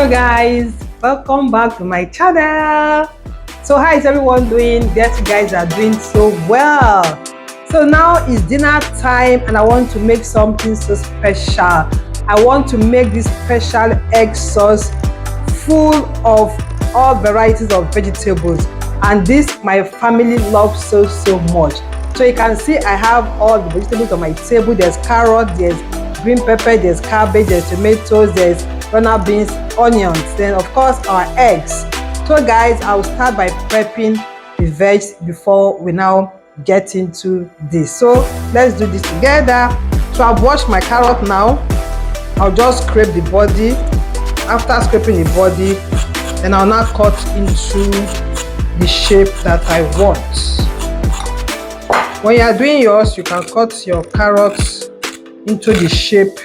Hello guys, welcome back to my channel. So how is everyone doing? Guess you guys are doing so well. So now it's dinner time and I want to make something so special. I want to make this special egg sauce full of all varieties of vegetables, and this my family loves so much. So you can see I have all the vegetables on my table. There's carrot, there's green pepper, there's cabbage, there's tomatoes, there's runner beans, onions, then of course our eggs. So guys, I'll start by prepping the veg before we now get into this. So let's do this together. So I've washed my carrot now. I'll just scrape the body. After scraping the body, then I'll now cut into the shape that I want. When you are doing yours, you can cut your carrots into the shape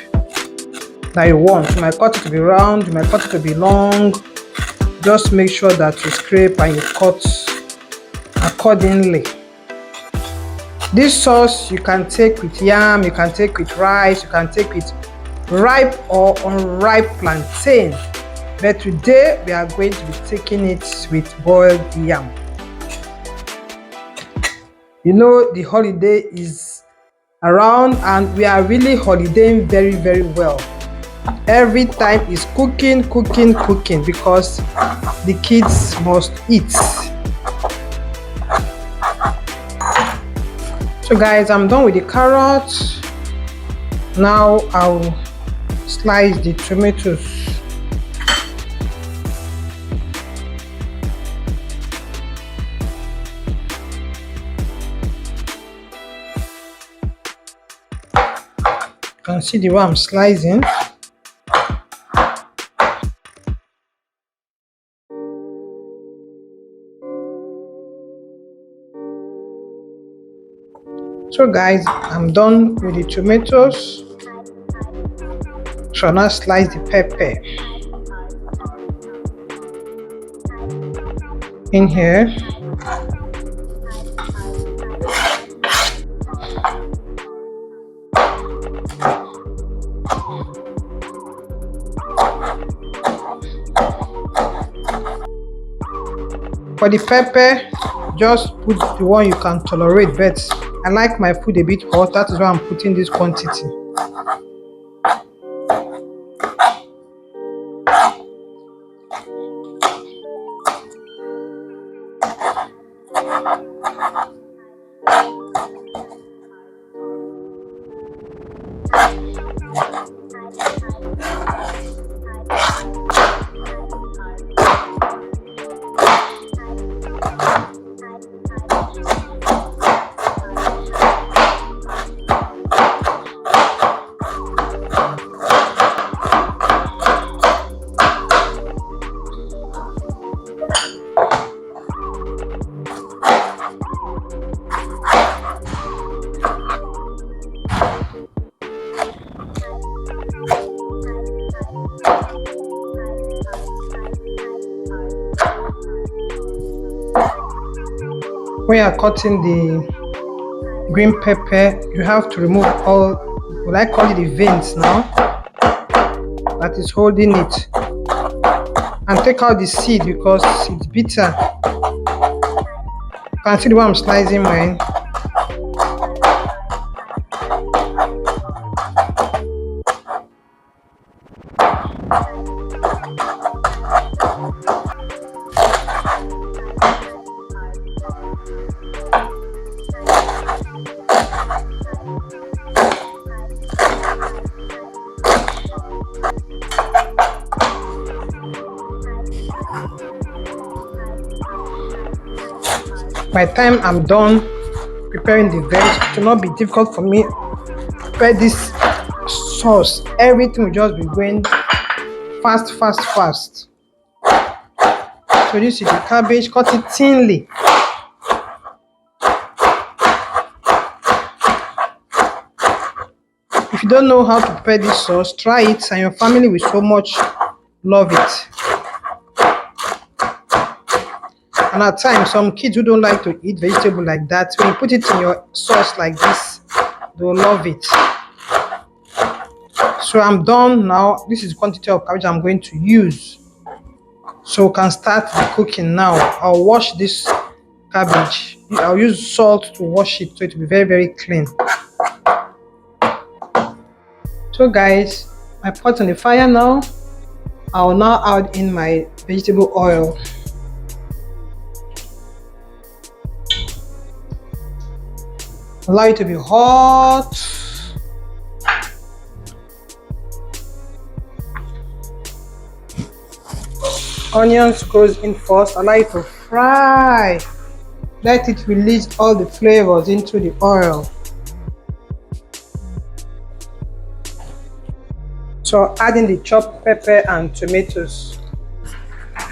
that you want. You might cut it to be round, you might cut it to be long. Just make sure that you scrape and you cut accordingly. This sauce you can take with yam, you can take with rice, you can take with ripe or unripe plantain. But today we are going to be taking it with boiled yam. You know the holiday is around and we are really holidaying very well. Every time is cooking because the kids must eat. So guys, I'm done with the carrots. Now I'll slice the tomatoes. You can see the way I'm slicing. So guys, I'm done with the tomatoes. So now slice the pepper in here. For the pepper, just put the one you can tolerate, but I like my food a bit hot. That is why I'm putting this quantity. When you are cutting the green pepper, you have to remove all, what I call it, the veins now that is holding it, and take out the seed because it's bitter. You can see the way I'm slicing mine. By the time I'm done preparing the veg, it will not be difficult for me to prepare this sauce. Everything will just be going fast. So this is the cabbage, cut it thinly. If you don't know how to prepare this sauce, try it and your family will so much love it. And at times, some kids who don't like to eat vegetable like that, when you put it in your sauce like this, they'll love it. So I'm done now. This is the quantity of cabbage I'm going to use. So we can start the cooking now. I'll wash this cabbage. I'll use salt to wash it so it will be very, very clean. So guys, my pot on the fire now. I'll now add in my vegetable oil. Allow it to be hot. Onions goes in first. Allow it to fry. Let it release all the flavors into the oil. So adding the chopped pepper and tomatoes.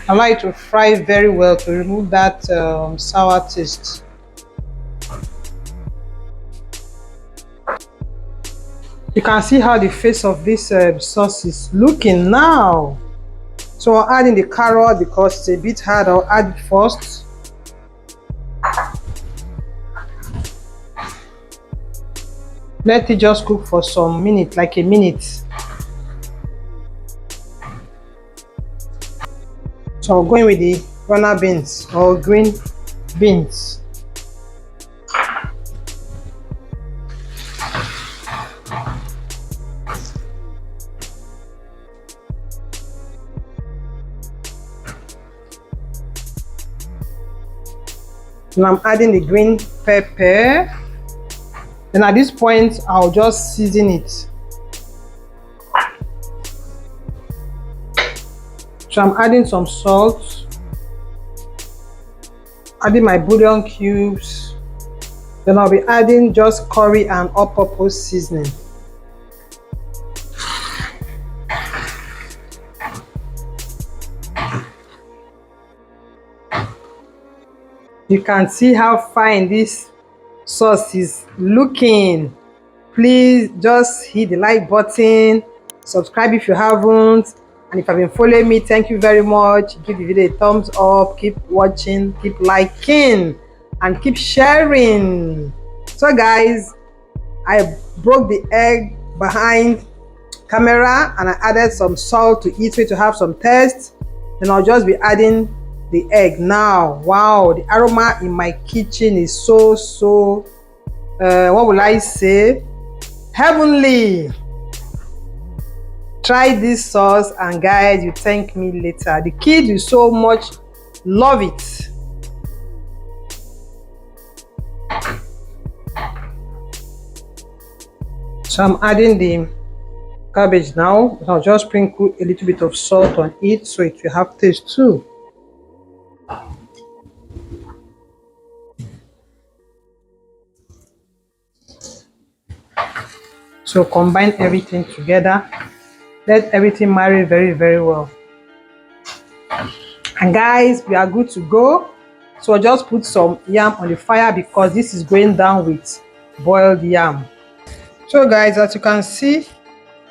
Allow it to fry very well to remove that sour taste. You can see how the face of this sauce is looking now. So I'll add in the carrot because it's a bit hard. I'll add it first. Let it just cook for some minutes, like a minute. So I'll go in with the runner beans or green beans. And I'm adding the green pepper. And at this point, I'll just season it. So I'm adding some salt, adding my bouillon cubes. Then I'll be adding just curry and all-purpose seasoning. You can see how fine this sauce is looking. Please just hit the like button, subscribe if you haven't, and if you've been following me, thank you very much. Give the video a thumbs up, keep watching, keep liking, and keep sharing. So guys, I broke the egg behind camera and I added some salt to it so to have some taste. Then I'll just be adding the egg now. Wow, the aroma in my kitchen is so what will I say, heavenly. Try this sauce and guys, you thank me later. The kids will so much love it. So I'm adding the cabbage now. I'll just sprinkle a little bit of salt on it so it will have taste too. So combine everything together. Let everything marry very, very well. And guys, we are good to go. So I'll just put some yam on the fire because this is going down with boiled yam. So guys, as you can see,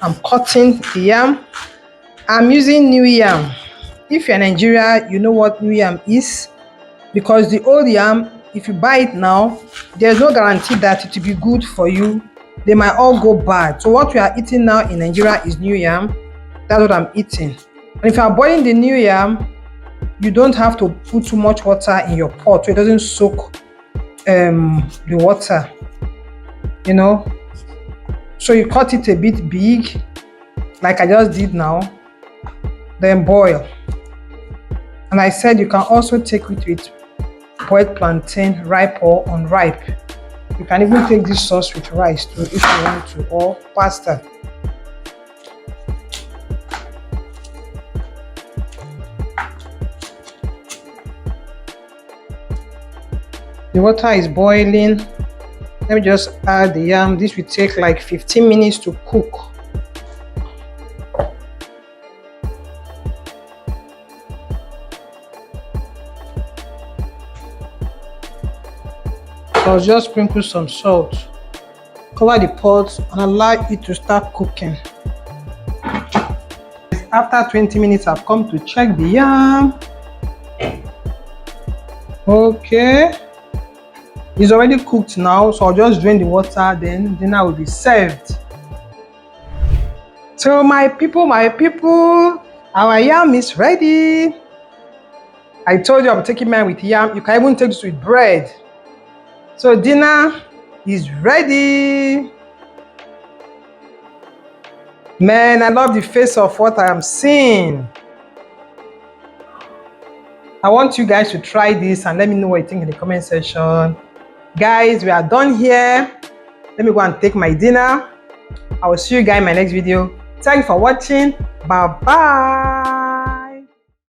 I'm cutting the yam. I'm using new yam. If you're in Nigeria, you know what new yam is, because the old yam, if you buy it now, there's no guarantee that it will be good for you. They might all go bad. So what we are eating now in Nigeria is new yam. That's what I'm eating. And if you are boiling the new yam, you don't have to put too much water in your pot so it doesn't soak the water, you know. So you cut it a bit big, like I just did now, then boil. And I said you can also take it with boiled plantain, ripe or unripe. You can even take this sauce with rice too if you want to, or pasta. The water is boiling. Let me just add the yam. This will take like 15 minutes to cook. I'll just sprinkle some salt, cover the pot and allow it to start cooking. After 20 minutes, I've come to check the yam. Okay, it's already cooked now, so I'll just drain the water, then dinner will be served. So my people, our yam is ready. I told you I'm taking mine with yam. You can even take this with bread. So dinner is ready. Man, I love the face of what I am seeing. I want you guys to try this and let me know what you think in the comment section. Guys, we are done here. Let me go and take my dinner. I will see you guys in my next video. Thanks for watching. Bye bye.